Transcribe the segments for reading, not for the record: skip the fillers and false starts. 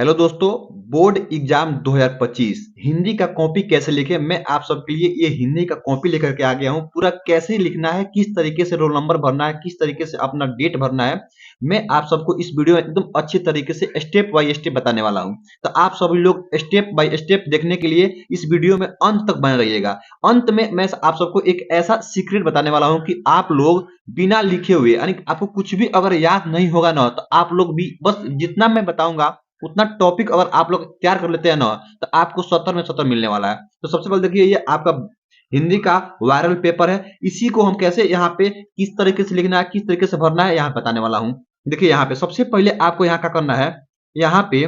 Hello दोस्तों, board exam 2025 Hindi का copy कैसे लिखें। मैं आप सबके लिए ये हिंदी का कॉपी लेकर के आ गया हूँ। पूरा कैसे लिखना है, किस तरीके से रोल नंबर भरना है, किस तरीके से अपना डेट भरना है, मैं आप सबको इस वीडियो में एकदम अच्छी तरीके से स्टेप बाय स्टेप बताने वाला हूँ। तो आप सभी लोग स्टेप बाय स्टेप देखने के लिए इस वीडियो में अंत तक बने रहिएगा। अंत में मैं आप सबको एक ऐसा सीक्रेट बताने वाला हूँ कि आप लोग बिना लिखे हुए, यानी आपको कुछ भी अगर याद नहीं होगा ना, तो आप लोग भी बस जितना मैं बताऊंगा उतना टॉपिक अगर आप लोग तैयार कर लेते हैं ना, तो आपको 70 में 70 मिलने वाला है। तो सबसे पहले देखिए, ये आपका हिंदी का वायरल पेपर है। इसी को हम कैसे यहाँ पे किस तरीके से लिखना है, किस तरीके से भरना है, यहाँ बताने वाला हूँ। देखिए यहाँ पे सबसे पहले आपको यहाँ क्या करना है, यहाँ पे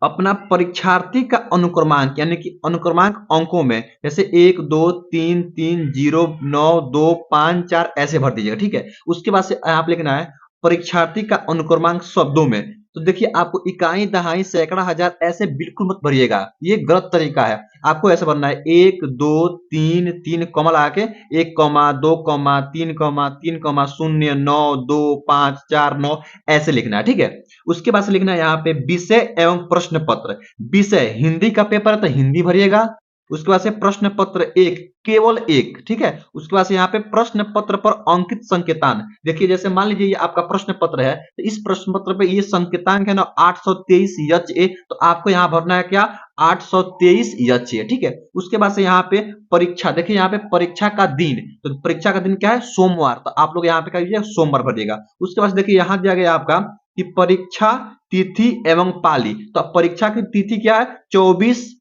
अपना परीक्षार्थी का अनुक्रमांक यानी कि अनुक्रमांक अंकों में, जैसे 1 2 3 3 0 9 2 5 4 ऐसे भर दीजिएगा। ठीक है, उसके बाद से आप लिखना है परीक्षार्थी का अनुक्रमांक शब्दों में। तो देखिए, आपको इकाई दहाई सैकड़ा हजार ऐसे बिल्कुल मत भरिएगा, ये गलत तरीका है। आपको ऐसे भरना है 1 2 3 3 कॉमा लगा के 1 कॉमा 2 कॉमा 3 कॉमा 3 कॉमा 0 9 2 5 4 9 ऐसे लिखना है। ठीक है, उसके बाद से लिखना है यहाँ पे विषय एवं प्रश्न पत्र। विषय हिंदी का पेपर है तो हिंदी भरिएगा। उसके बाद से प्रश्न पत्र एक, केवल एक। ठीक है, उसके बाद से यहाँ पे प्रश्न पत्र पर अंकित संकेतान। देखिए, जैसे मान लीजिए ये आपका प्रश्न पत्र है, तो इस प्रश्न पत्र पे ये संकेतांक है ना 823 एच ए, तो आपको यहाँ भरना है क्या, 823 एच ए। ठीक है, उसके बाद से यहाँ पे परीक्षा, देखिए यहाँ पे परीक्षा का दिन, तो परीक्षा का दिन क्या है, सोमवार, तो आप लोग यहाँ पे क्या कीजिए, सोमवार भरिएगा। उसके बाद देखिए यहाँ दिया गया आपका कि परीक्षा तिथि एवं पाली, तो परीक्षा की तिथि क्या है, 24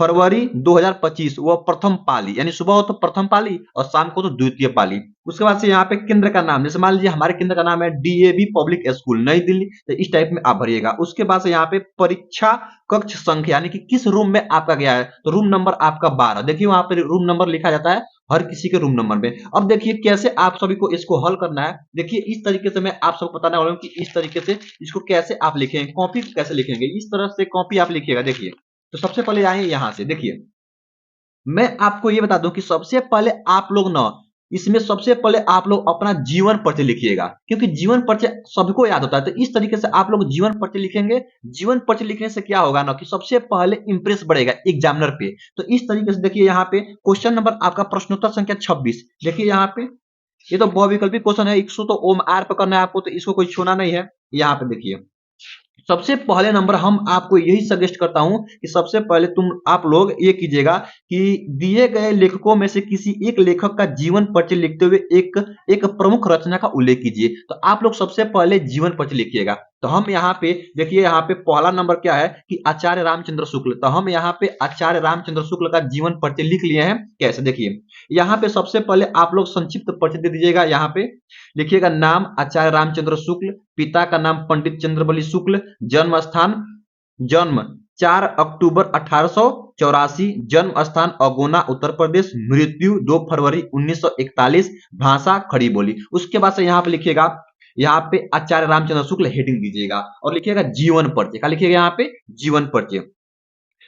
फरवरी 2025, वह प्रथम पाली, यानी सुबह हो तो प्रथम पाली और शाम को तो द्वितीय पाली। उसके बाद से यहाँ पे केंद्र का नाम, जैसे मान लीजिए हमारे केंद्र का नाम है डीएवी पब्लिक स्कूल नई दिल्ली, तो इस टाइप में आप भरिएगा। उसके बाद से यहाँ पे परीक्षा कक्ष संख्या, यानी कि किस रूम में आपका गया है, तो रूम नंबर आपका 12। देखिए वहां पे रूम नंबर लिखा जाता है हर किसी के रूम नंबर में। अब देखिए कैसे आप सभी को इसको हल करना है। देखिए इस तरीके से मैं आप सबको बताने वाला हूँ कि इस तरीके से इसको कैसे आप लिखेंगे, कॉपी कैसे लिखेंगे, इस तरह से कॉपी आप लिखिएगा। देखिए, तो सबसे पहले आए यहां से, देखिए मैं आपको ये बता दूं कि सबसे पहले आप लोग ना, इसमें सबसे पहले आप लोग अपना जीवन परिचय लिखिएगा, क्योंकि जीवन परिचय सबको याद होता है। तो इस तरीके से आप लोग जीवन परिचय लिखेंगे। जीवन परिचय लिखने से क्या होगा ना, कि सबसे पहले इंप्रेस बढ़ेगा एग्जामिनर पे। तो इस तरीके से देखिए यहाँ पे क्वेश्चन नंबर आपका प्रश्नोत्तर संख्या 26। देखिए यहाँ पे ये तो बहुविकल्पी क्वेश्चन है, इसको तो ओम आर पे करना है आपको, तो इसको कोई छोड़ना नहीं है। यहाँ पे देखिए सबसे पहले नंबर हम आपको यही सजेस्ट करता हूं कि सबसे पहले आप लोग ये कीजिएगा कि दिए गए लेखकों में से किसी एक लेखक का जीवन परिचय लिखते हुए एक एक प्रमुख रचना का उल्लेख कीजिए। तो आप लोग सबसे पहले जीवन परिचय लिखिएगा। तो हम यहाँ पे देखिए, यहाँ पे पहला नंबर क्या है कि आचार्य रामचंद्र शुक्ल, तो हम यहाँ पे आचार्य रामचंद्र शुक्ल का जीवन परिचय लिख लिए हैं। कैसे, देखिए यहाँ पे सबसे पहले आप लोग संक्षिप्त परिचय दे दीजिएगा। यहाँ पे लिखिएगा नाम आचार्य रामचंद्र शुक्ल, पिता का नाम पंडित चंद्रबली शुक्ल, जन्म स्थान, जन्म 4 अक्टूबर 1884, जन्म स्थान अगोना उत्तर प्रदेश, मृत्यु 2 फरवरी 1941, भाषा खड़ी बोली। उसके बाद से यहाँ पे लिखिएगा, यहाँ पे आचार्य रामचंद्र शुक्ल हेडिंग दीजिएगा और लिखिएगा जीवन परिचय। क्या लिखिएगा यहाँ पे, जीवन परिचय।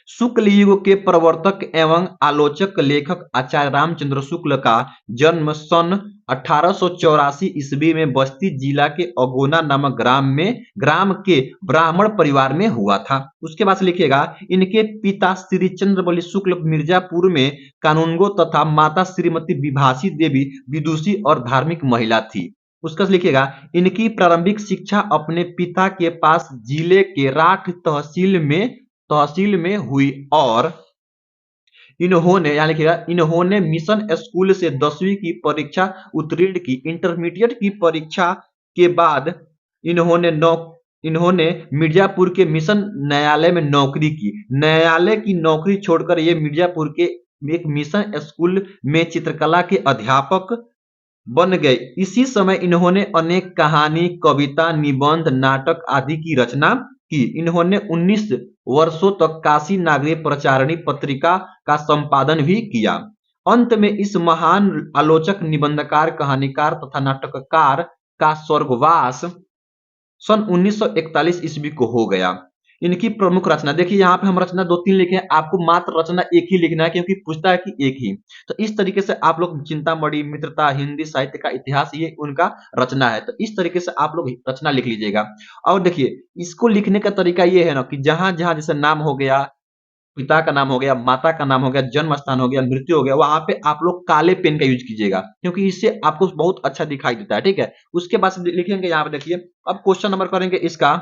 शुक्ल युग के प्रवर्तक एवं आलोचक लेखक आचार्य रामचंद्र शुक्ल का जन्म सन 1884 ईस्वी में बस्ती जिला के अगोना नामक ग्राम के ब्राह्मण परिवार में हुआ था। उसके बाद लिखिएगा इनके पिता श्री चंद्रबली शुक्ल मिर्जापुर में कानूनगो तथा माता श्रीमती विभासी देवी विदुषी और धार्मिक महिला थी। उसका लिखिएगा इनकी प्रारंभिक शिक्षा अपने पिता के पास जिले के राठ तहसील में हुई और इन्होंने, यानी कि इन्होंने मिशन स्कूल से 10वीं की परीक्षा उत्तीर्ण की। इंटरमीडिएट की परीक्षा के बाद इन्होंने मिर्जापुर के मिशन न्यायालय में नौकरी की। न्यायालय की नौकरी छोड़कर ये मिर्जापुर के एक मिशन स्कूल में चित्रकला के अध्यापक बन गए। इसी समय इन्होंने अनेक कहानी, कविता, निबंध, नाटक आदि की रचना की। इन्होंने 19 वर्षों तक काशी नागरिक प्रचारणी पत्रिका का संपादन भी किया। अंत में इस महान आलोचक, निबंधकार, कहानीकार तथा नाटककार का स्वर्गवास सन 1941 ईस्वी को हो गया। इनकी प्रमुख रचना देखिए, यहाँ पे हम रचना 2-3 लिखे हैं, आपको मात्र रचना एक ही लिखना है क्योंकि पूछता है कि एक ही। तो इस तरीके से आप लोग चिंतामणि, मित्रता, हिंदी साहित्य का इतिहास, ये उनका रचना है। तो इस तरीके से आप लोग रचना लिख लीजिएगा। और देखिए, इसको लिखने का तरीका ये है ना कि जहाँ-जहाँ जैसे नाम हो गया, पिता का नाम हो गया, माता का नाम हो गया, जन्म स्थान हो गया, मृत्यु हो गया, वहां पे आप लोग काले पेन का यूज कीजिएगा क्योंकि इससे आपको बहुत अच्छा दिखाई देता है। ठीक है, उसके बाद से लिखेंगे यहाँ पे देखिए, अब क्वेश्चन नंबर करेंगे इसका,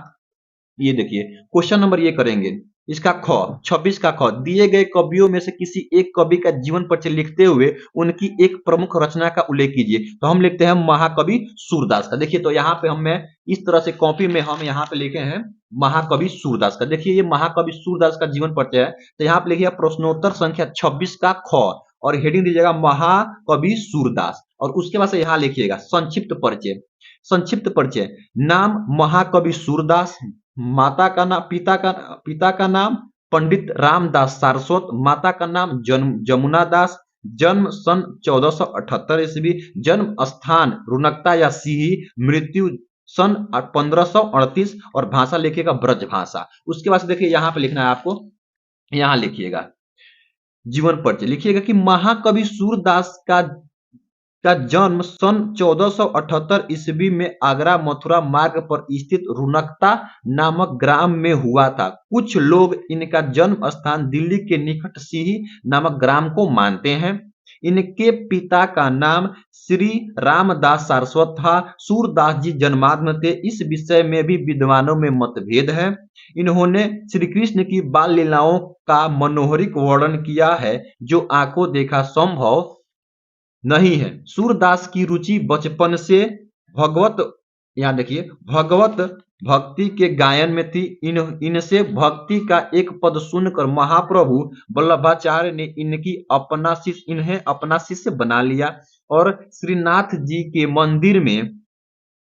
ये देखिए क्वेश्चन नंबर ये करेंगे इसका ख 26 का ख, दिए गए कवियों में से किसी एक कवि का जीवन परिचय लिखते हुए उनकी एक प्रमुख रचना का उल्लेख कीजिए। तो हम लिखते हैं महाकवि सूरदास का। देखिए, तो यहाँ पे मैं इस तरह से कॉपी में हम यहाँ पे लिखे हैं महाकवि सूरदास का। देखिए, ये महाकवि सूरदास का जीवन परिचय है। तो यहाँ पे लिखिए प्रश्नोत्तर संख्या 26 का ख और हेडिंग दीजिएगा महाकवि सूरदास, और उसके बाद से यहाँ लिखिएगा संक्षिप्त परिचय। संक्षिप्त परिचय, नाम महाकवि सूरदास, माता का नाम, पिता का नाम पंडित रामदास सारस्वत, माता का नाम जमुना दास, जन्म सन 1478 ईस्वी, जन्म स्थान रुनकता या सीही, मृत्यु सन 1538, और भाषा लिखिएगा ब्रज भाषा। उसके बाद देखिए यहाँ पे लिखना है आपको, यहाँ लिखिएगा जीवन परिचय, लिखिएगा कि महाकवि सूरदास का जन्म सन 1478 ईस्वी में आगरा मथुरा मार्ग पर स्थित रुनकता नामक ग्राम में हुआ था। कुछ लोग इनका जन्म स्थान दिल्ली के निकट सीही नामक ग्राम को मानते हैं। इनके पिता का नाम श्री रामदास सारस्वत था। सूरदास जी जन्माद्य थे, इस विषय में भी विद्वानों में मतभेद है। इन्होंने श्री कृष्ण की बाल लीलाओं का मनोहरिक वर्णन किया है जो आंखों देखा संभव नहीं है। सूरदास की रुचि बचपन से भगवत, यहाँ देखिए, भगवत भक्ति के गायन में थी। इनसे भक्ति का एक पद सुनकर महाप्रभु वल्लभाचार्य ने इन्हें अपना शिष्य बना लिया और श्रीनाथ जी के मंदिर में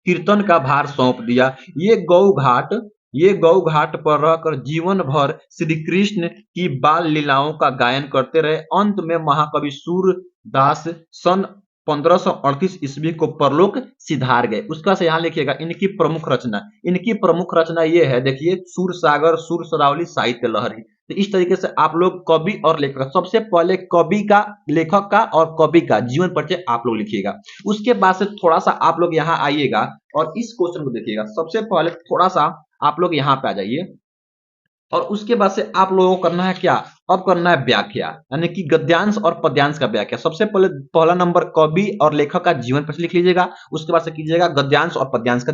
कीर्तन का भार सौंप दिया। ये गौ घाट पर रहकर जीवन भर श्री कृष्ण की बाल लीलाओं का गायन करते रहे। अंत में महाकवि सूरदास सन 1538 ईस्वी को परलोक सिधार गए। उसका से यहाँ लिखिएगा इनकी प्रमुख रचना। इनकी प्रमुख रचना ये है, देखिए, सूर सागर, सूर सरावली, साहित्य लहरी। तो इस तरीके से आप लोग कवि और लेखक, सबसे पहले कवि का, लेखक का और कवि का जीवन परिचय आप लोग लिखिएगा। उसके बाद से थोड़ा सा आप लोग यहाँ आइएगा और इस क्वेश्चन को देखिएगा। सबसे पहले थोड़ा सा आप लोग यहाँ पे आ जाइए और उसके बाद से आप लोगों को करना है क्या, अब करना है व्याख्या, यानी कि गद्यांश और पद्यांश का व्याख्या। सबसे पहले पहला नंबर कवि और लेखक का जीवन परिचय लिख लीजिएगा, उसके बाद से कीजिएगा गद्यांश और पद्यांश का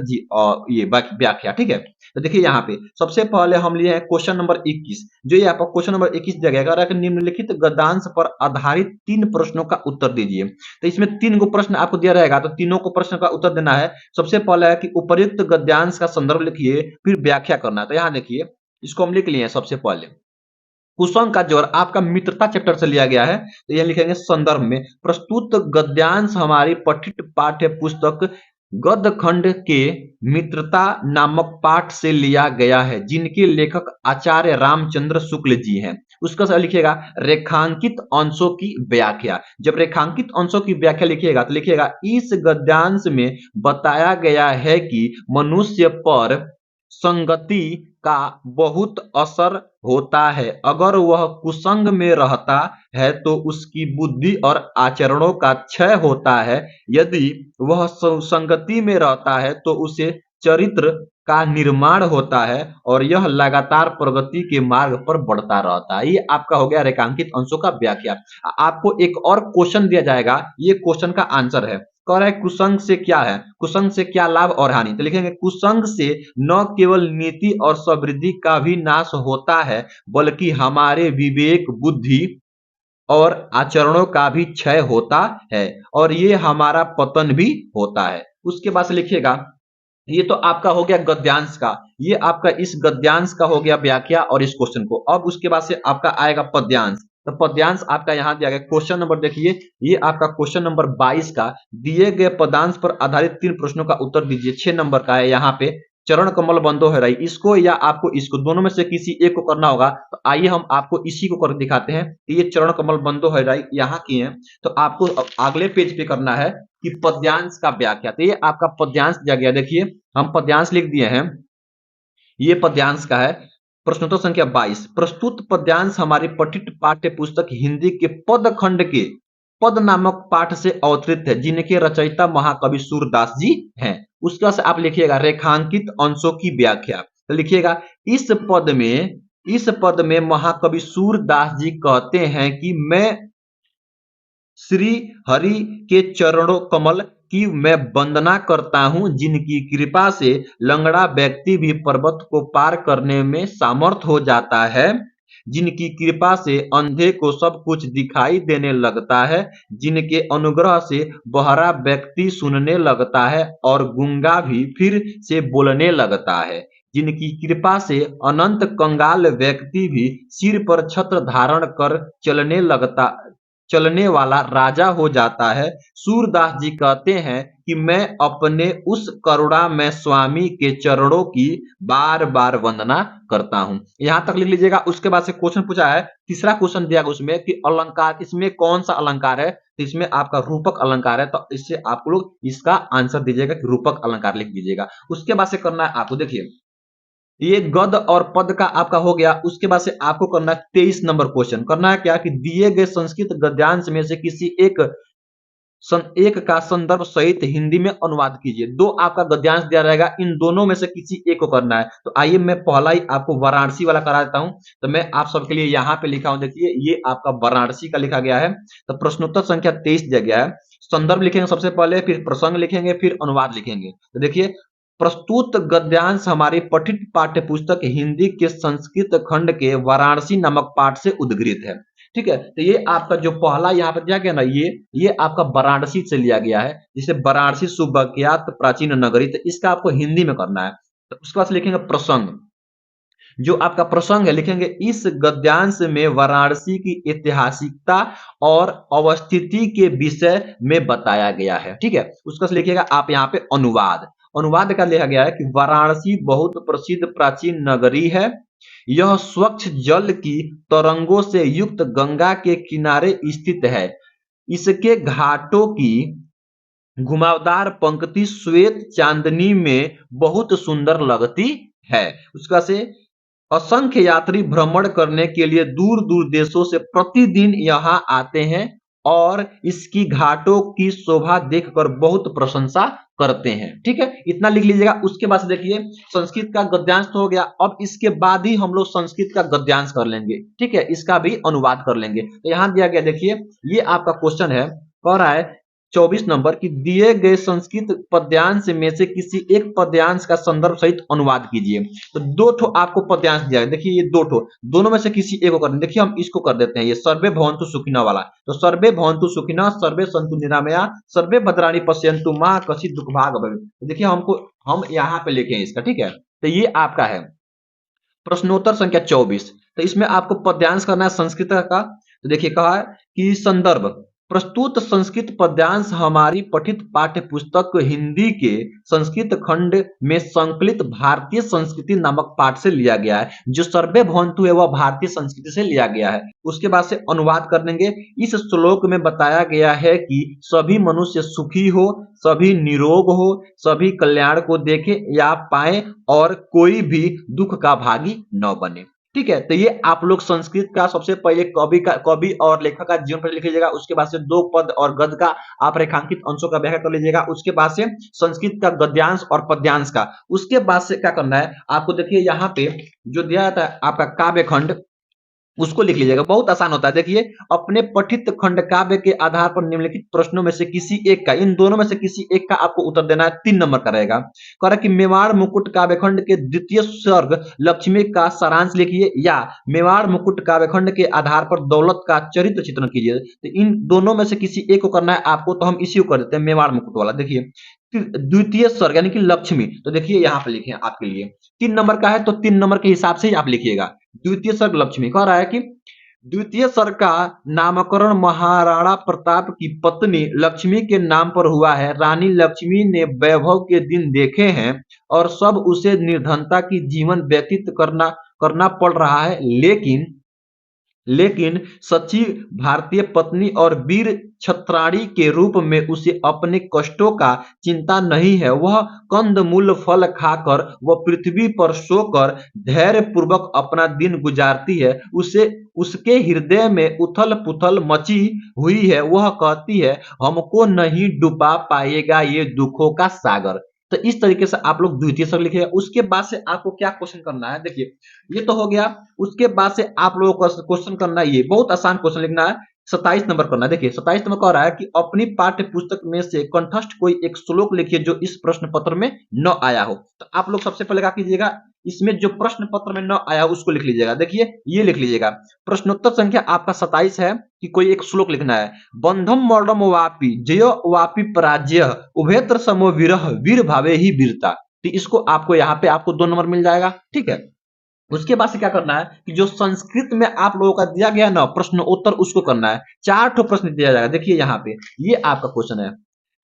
ये व्याख्या। ठीक है, तो देखिए यहाँ पे सबसे पहले हम लिए हैं क्वेश्चन नंबर 21, जो ये आपको क्वेश्चन नंबर 21 दिया गया है, निम्नलिखित गद्यांश पर आधारित 3 प्रश्नों का उत्तर दीजिए। तो इसमें 3 गो प्रश्न आपको दिया रहेगा, तो तीनों को प्रश्न का उत्तर देना है। सबसे पहला है कि उपर्युक्त गद्यांश का संदर्भ लिखिए, फिर व्याख्या करना है। तो यहाँ देखिए, इसको हम लिख लिए हैं। सबसे पहले कुसुम का ज्वर आपका मित्रता चैप्टर से लिया गया है, तो यह लिखेंगे संदर्भ में, प्रस्तुत गद्यांश हमारी पठित पाठ्य पुस्तक गद्य खंड के मित्रता नामक पाठ से लिया गया है, जिनके लेखक आचार्य रामचंद्र शुक्ल जी हैं। उसका सर लिखिएगा रेखांकित अंशों की व्याख्या। जब रेखांकित अंशों की व्याख्या लिखिएगा तो लिखिएगा इस गद्यांश में बताया गया है कि मनुष्य पर संगति का बहुत असर होता है। अगर वह कुसंग में रहता है तो उसकी बुद्धि और आचरणों का क्षय होता है। यदि वह संगति में रहता है तो उसे चरित्र का निर्माण होता है और यह लगातार प्रगति के मार्ग पर बढ़ता रहता है। ये आपका हो गया रेखांकित अंशों का व्याख्या। आपको एक और क्वेश्चन दिया जाएगा, ये क्वेश्चन का आंसर है। कह रहा है कुसंग से क्या है, कुसंग से क्या लाभ और हानि। तो लिखेंगे कुसंग से न केवल नीति और समृद्धि का भी नाश होता है, बल्कि हमारे विवेक, बुद्धि और आचरणों का भी क्षय होता है और ये हमारा पतन भी होता है। उसके बाद से लिखिएगा, ये तो आपका हो गया गद्यांश का, ये आपका इस गद्यांश का हो गया व्याख्या और इस क्वेश्चन को। अब उसके बाद से आपका आएगा पद्यांश। तो पद्यांश आपका यहाँ दिया गया क्वेश्चन नंबर, देखिए ये आपका क्वेश्चन नंबर 22 का, दिए गए पद्यांश पर आधारित 3 प्रश्नों का उत्तर दीजिए। 6 नंबर का है यहाँ पे, चरण कमल बंदो है रही, इसको या आपको इसको, दोनों में से किसी एक को करना होगा। तो आइए हम आपको इसी को कर दिखाते हैं। ये चरण कमल बंदो है रही यहाँ की है, तो आपको अगले पेज पे करना है कि पद्यांश का व्याख्या। तो ये आपका पद्यांश दिया गया, देखिए हम पद्यांश लिख दिए हैं, ये पद्यांश का है। प्रश्नोत्तर संख्या 22, प्रस्तुत पद्यांश हमारी पठित पाठ्य पुस्तक हिंदी के पद खंड के पद नामक पाठ से अवतरित है, जिनके रचयिता महाकवि सूरदास जी हैं। उसका से आप लिखिएगा रेखांकित अंशों की व्याख्या। तो लिखिएगा इस पद में महाकवि सूरदास जी कहते हैं कि मैं श्री हरि के चरणों कमल की मैं वंदना करता हूं, जिनकी कृपा से लंगड़ा व्यक्ति भी पर्वत को पार करने में सामर्थ हो जाता है, जिनकी कृपा से अंधे को सब कुछ दिखाई देने लगता है, जिनके अनुग्रह से बहरा व्यक्ति सुनने लगता है और गूंगा भी फिर से बोलने लगता है, जिनकी कृपा से अनंत कंगाल व्यक्ति भी सिर पर छत्र धारण कर चलने वाला राजा हो जाता है। सूरदास जी कहते हैं कि मैं अपने उस करुणामय स्वामी के चरणों की बार बार वंदना करता हूं। यहां तक लिख लीजिएगा। उसके बाद से क्वेश्चन पूछा है, तीसरा क्वेश्चन दिया गया उसमें कि अलंकार, इसमें कौन सा अलंकार है? तो इसमें आपका रूपक अलंकार है। तो इससे आप लोग इसका आंसर दीजिएगा कि रूपक अलंकार लिख दीजिएगा। उसके बाद से करना है आपको, देखिए ये गद और पद का आपका हो गया। उसके बाद से आपको करना है 23 नंबर क्वेश्चन। करना है क्या कि दिए गए संस्कृत गद्यांश में से किसी एक का संदर्भ सहित हिंदी में अनुवाद कीजिए। दो आपका गद्यांश दिया रहेगा, इन दोनों में से किसी एक को करना है। तो आइए मैं पहला ही आपको वाराणसी वाला करा देता हूं। तो मैं आप सबके लिए यहां पे लिखा हूं, देखिए ये आपका वाराणसी का लिखा गया है। तो प्रश्नोत्तर संख्या 23 दिया गया है। संदर्भ लिखेंगे सबसे पहले, फिर प्रसंग लिखेंगे, फिर अनुवाद लिखेंगे। तो देखिए प्रस्तुत गद्यांश हमारी पठित पाठ्य पुस्तक हिंदी के संस्कृत खंड के वाराणसी नामक पाठ से उद्गृत है। ठीक है, तो ये आपका जो पहला यहाँ पर दिया गया ना, ये आपका वाराणसी से लिया गया है, जिसे वाराणसी सुविख्यात प्राचीन नगरी। तो इसका आपको हिंदी में करना है। तो उसके बाद लिखेंगे प्रसंग। जो आपका प्रसंग है लिखेंगे, इस गद्यांश में वाराणसी की ऐतिहासिकता और अवस्थिति के विषय में बताया गया है। ठीक है, उसका लिखिएगा आप यहाँ पे अनुवाद। अनुवाद का लिखा गया है कि वाराणसी बहुत प्रसिद्ध प्राचीन नगरी है। यह स्वच्छ जल की तरंगों से युक्त गंगा के किनारे स्थित है। इसके घाटों की घुमावदार पंक्ति श्वेत चांदनी में बहुत सुंदर लगती है। उसका से असंख्य यात्री भ्रमण करने के लिए दूर दूर देशों से प्रतिदिन यहाँ आते हैं और इसकी घाटों की शोभा देखकर बहुत प्रशंसा करते हैं। ठीक है, इतना लिख लीजिएगा। उसके बाद देखिए संस्कृत का गद्यांश तो हो गया। अब इसके बाद ही हम लोग संस्कृत का गद्यांश कर लेंगे। ठीक है, इसका भी अनुवाद कर लेंगे। तो यहां दिया गया, देखिए ये आपका क्वेश्चन है, कह रहा है 24 नंबर की दिए गए संस्कृत पद्यांश में से किसी एक पद्यांश का संदर्भ सहित अनुवाद कीजिए। तो दो ठो आपको पद्यांश दिया है, देखिए ये दो ठो, दोनों में से किसी एक को करना। देखिए हम इसको कर देते हैं, ये सर्वे भवन्तु सुखिनः वाला। तो सर्वे भवन्तु सुखिनः, सर्वे सन्तु निरामया, सर्वे भद्राणि पश्यन्तु मा कश्चित् दुःख भाग् भवेत्। तो देखिए हम यहाँ पे लिखे इसका। ठीक है, तो ये आपका है प्रश्नोत्तर संख्या 24। तो इसमें आपको पद्यांश करना है संस्कृत का। तो देखिए कहा है कि संदर्भ, प्रस्तुत संस्कृत पद्यांश हमारी पठित पाठ्य पुस्तक हिंदी के संस्कृत खंड में संकलित भारतीय संस्कृति नामक पाठ से लिया गया है। जो सर्वे भवन्तु है वह भारतीय संस्कृति से लिया गया है। उसके बाद से अनुवाद कर देंगे। इस श्लोक में बताया गया है कि सभी मनुष्य सुखी हो, सभी निरोग हो, सभी कल्याण को देखे या पाए और कोई भी दुख का भागी न बने। ठीक है, तो ये आप लोग संस्कृत का सबसे पहले कवि और लेखक का जीवन पर लिख लीजिएगा। उसके बाद से दो पद और गद का आप रेखांकित अंशों का व्याख्या कर लीजिएगा। उसके बाद से संस्कृत का गद्यांश और पद्यांश का। उसके बाद से क्या करना है आपको, देखिए यहाँ पे जो दिया जाता है आपका काव्य खंड, उसको लिख लीजिएगा। बहुत आसान होता है। देखिए अपने पठित खंड काव्य के आधार पर निम्नलिखित प्रश्नों में से किसी एक का, इन दोनों में से किसी एक का आपको उत्तर देना है। 3 नंबर का रहेगा। कह रहा कि मेवाड़ मुकुट काव्य खंड के द्वितीय सर्ग लक्ष्मी का सारांश लिखिए, या मेवाड़ मुकुट काव्य खंड के आधार पर दौलत का चरित्र चित्रण कीजिए। तो इन दोनों में से किसी एक को करना है आपको, तो हम इसी को कर देते हैं, मेवाड़ मुकुट वाला। देखिए द्वितीय स्वर्ग यानी कि लक्ष्मी, तो देखिए यहाँ पे लिखे आपके लिए 3 नंबर का है, तो 3 नंबर के हिसाब से ही आप लिखिएगा। द्वितीय स्वर्ग लक्ष्मी कह रहा है कि द्वितीय स्वर्ग का नामकरण महाराणा प्रताप की पत्नी लक्ष्मी के नाम पर हुआ है। रानी लक्ष्मी ने वैभव के दिन देखे हैं और सब उसे निर्धनता की जीवन व्यतीत करना पड़ रहा है, लेकिन लेकिन सच्ची भारतीय पत्नी और वीर छत्राणी के रूप में उसे अपने कष्टों का चिंता नहीं है। वह कंदमूल फल खाकर व पृथ्वी पर सोकर धैर्य पूर्वक अपना दिन गुजारती है। उसे उसके हृदय में उथल पुथल मची हुई है। वह कहती है, हमको नहीं डुबा पाएगा ये दुखों का सागर। तो इस तरीके से आप लोग द्वितीय शब्द लिखिएगा। उसके बाद से आपको क्या क्वेश्चन करना है, देखिए ये तो हो गया। उसके बाद से आप लोगों को क्वेश्चन करना है, ये बहुत आसान क्वेश्चन लिखना है। 27 नंबर करना है। देखिए 27 नंबर कह रहा है कि अपनी पाठ्य पुस्तक में से कंठस्थ कोई एक श्लोक लिखिए जो इस प्रश्न पत्र में न आया हो। तो आप लोग सबसे पहले क्या कीजिएगा, इसमें जो प्रश्न पत्र में न आया उसको लिख लीजिएगा। देखिए ये लिख लीजिएगा, प्रश्नोत्तर संख्या आपका 27 है कि कोई एक श्लोक लिखना है। बंधम मर्दम वापी जय वापी पराजय उभयत्र समो विरह वीर भावे ही वीरता। तो इसको आपको यहाँ पे आपको 2 नंबर मिल जाएगा, ठीक है। उसके बाद से क्या करना है कि जो संस्कृत में आप लोगों का दिया गया ना प्रश्न उत्तर उसको करना है। 4 ठो प्रश्न दिया जाएगा। देखिए यहाँ पे ये आपका क्वेश्चन है,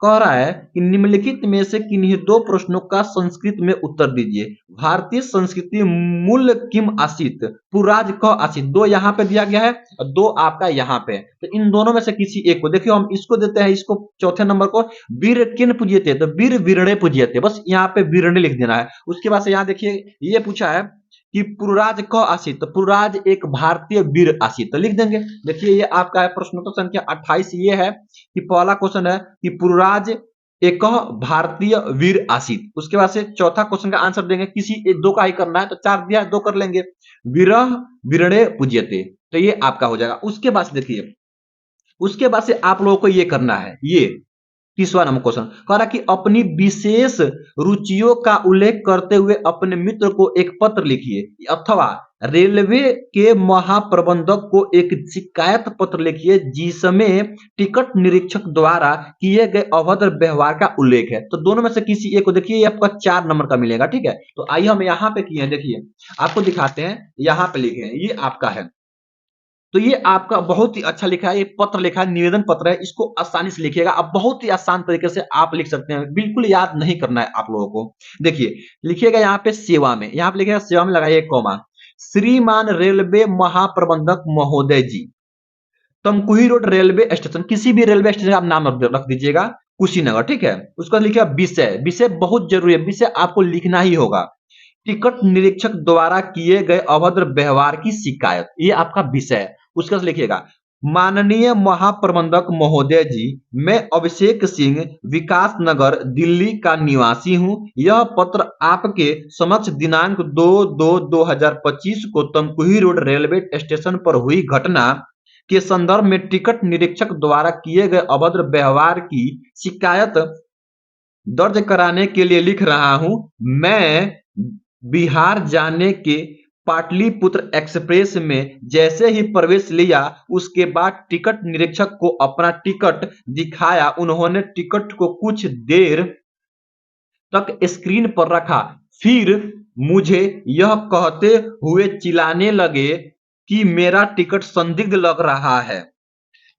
कह रहा है कि निम्नलिखित में से किन्हीं 2 प्रश्नों का संस्कृत में उत्तर दीजिए। भारतीय संस्कृति मूल किम आसित पुराज क आसित। 2 यहाँ पे दिया गया है और 2 आपका यहाँ पे। तो इन दोनों में से किसी एक को, देखियो हम इसको देते हैं, इसको चौथे नंबर को वीर किन पूजियते, तो वीर वीरणे पूजियते, बस यहाँ पे वीरणे लिख देना है। उसके बाद से यहाँ देखिए ये पूछा है कि पुरुराज क आसित, तो पुरुराज एक भारतीय वीर आसित, तो लिख देंगे। देखिए ये आपका है प्रश्नोत्तर संख्या 28। ये है कि पहला क्वेश्चन है कि पुरुराज एक भारतीय वीर आसित। उसके बाद से चौथा क्वेश्चन का आंसर देंगे, किसी एक 2 का ही करना है तो 4 दिया 2 कर लेंगे। विरह विरणे पूज्यते, तो ये आपका हो जाएगा। उसके बाद से देखिए, उसके बाद से आप लोगों को ये करना है, ये 30वां नंबर क्वेश्चन कह रहा कि अपनी विशेष रुचियों का उल्लेख करते हुए अपने मित्र को एक पत्र लिखिए अथवा रेलवे के महाप्रबंधक को एक शिकायत पत्र लिखिए जिसमें टिकट निरीक्षक द्वारा किए गए अभद्र व्यवहार का उल्लेख है। तो दोनों में से किसी एक को, देखिए ये आपका 4 नंबर का मिलेगा, ठीक है। तो आइए हम यहाँ पे किए हैं, देखिए आपको दिखाते हैं, यहाँ पे लिखे हैं, ये आपका है। तो ये आपका बहुत ही अच्छा लिखा है, ये पत्र लिखा है, निवेदन पत्र है। इसको आसानी से लिखिएगा, अब बहुत ही आसान तरीके से आप लिख सकते हैं, बिल्कुल याद नहीं करना है आप लोगों को। देखिए लिखिएगा यहाँ पे सेवा में, यहाँ पे लिखिएगा सेवा में लगाइए कॉमा, श्रीमान रेलवे महाप्रबंधक महोदय जी, तमकुही रोड रेलवे स्टेशन, किसी भी रेलवे स्टेशन का आप नाम रख दीजिएगा, कुशीनगर, ठीक है। उसका लिखिएगा विषय, विषय बहुत जरूरी है, विषय आपको लिखना ही होगा। टिकट निरीक्षक द्वारा किए गए अभद्र व्यवहार की शिकायत, ये आपका विषय है। उसका लिखिएगा, माननीय महाप्रबंधक महोदय जी, मैं अभिषेक सिंह विकास नगर दिल्ली का निवासी हूं। यह पत्र आपके समक्ष दिनांक 2/2/2025 को तमकुही रोड रेलवे स्टेशन पर हुई घटना के संदर्भ में टिकट निरीक्षक द्वारा किए गए अभद्र व्यवहार की शिकायत दर्ज कराने के लिए लिख रहा हूं। मैं बिहार जाने के पाटलिपुत्र एक्सप्रेस में जैसे ही प्रवेश लिया उसके बाद टिकट निरीक्षक को अपना टिकट दिखाया। उन्होंने टिकट को कुछ देर तक स्क्रीन पर रखा, फिर मुझे यह कहते हुए चिल्लाने लगे कि मेरा टिकट संदिग्ध लग रहा है।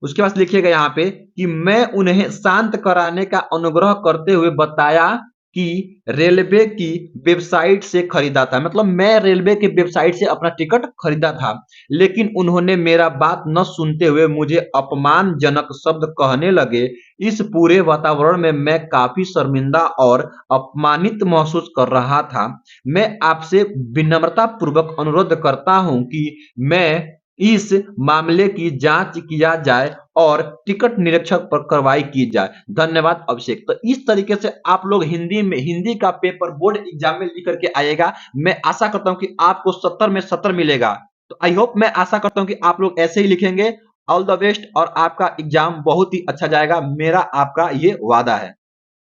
उसके बाद लिखिएगा यहाँ पे कि मैं उन्हें शांत कराने का अनुग्रह करते हुए बताया कि रेलवे की वेबसाइट से खरीदा था, मतलब मैं रेलवे की वेबसाइट से अपना टिकट खरीदा था, लेकिन उन्होंने मेरा बात न सुनते हुए मुझे अपमानजनक शब्द कहने लगे। इस पूरे वातावरण में मैं काफी शर्मिंदा और अपमानित महसूस कर रहा था। मैं आपसे विनम्रता पूर्वक अनुरोध करता हूं कि मैं इस मामले की जांच किया जाए और टिकट निरीक्षक पर कार्रवाई की जाए। धन्यवाद अभिषेक। तो इस तरीके से आप लोग हिंदी का पेपर बोर्ड एग्जाम में लिख करके आइएगा। मैं आशा करता हूं कि आपको 70 में 70 मिलेगा। तो आई होप, मैं आशा करता हूं कि आप लोग ऐसे ही लिखेंगे। ऑल द बेस्ट, और आपका एग्जाम बहुत ही अच्छा जाएगा, मेरा आपका ये वादा है।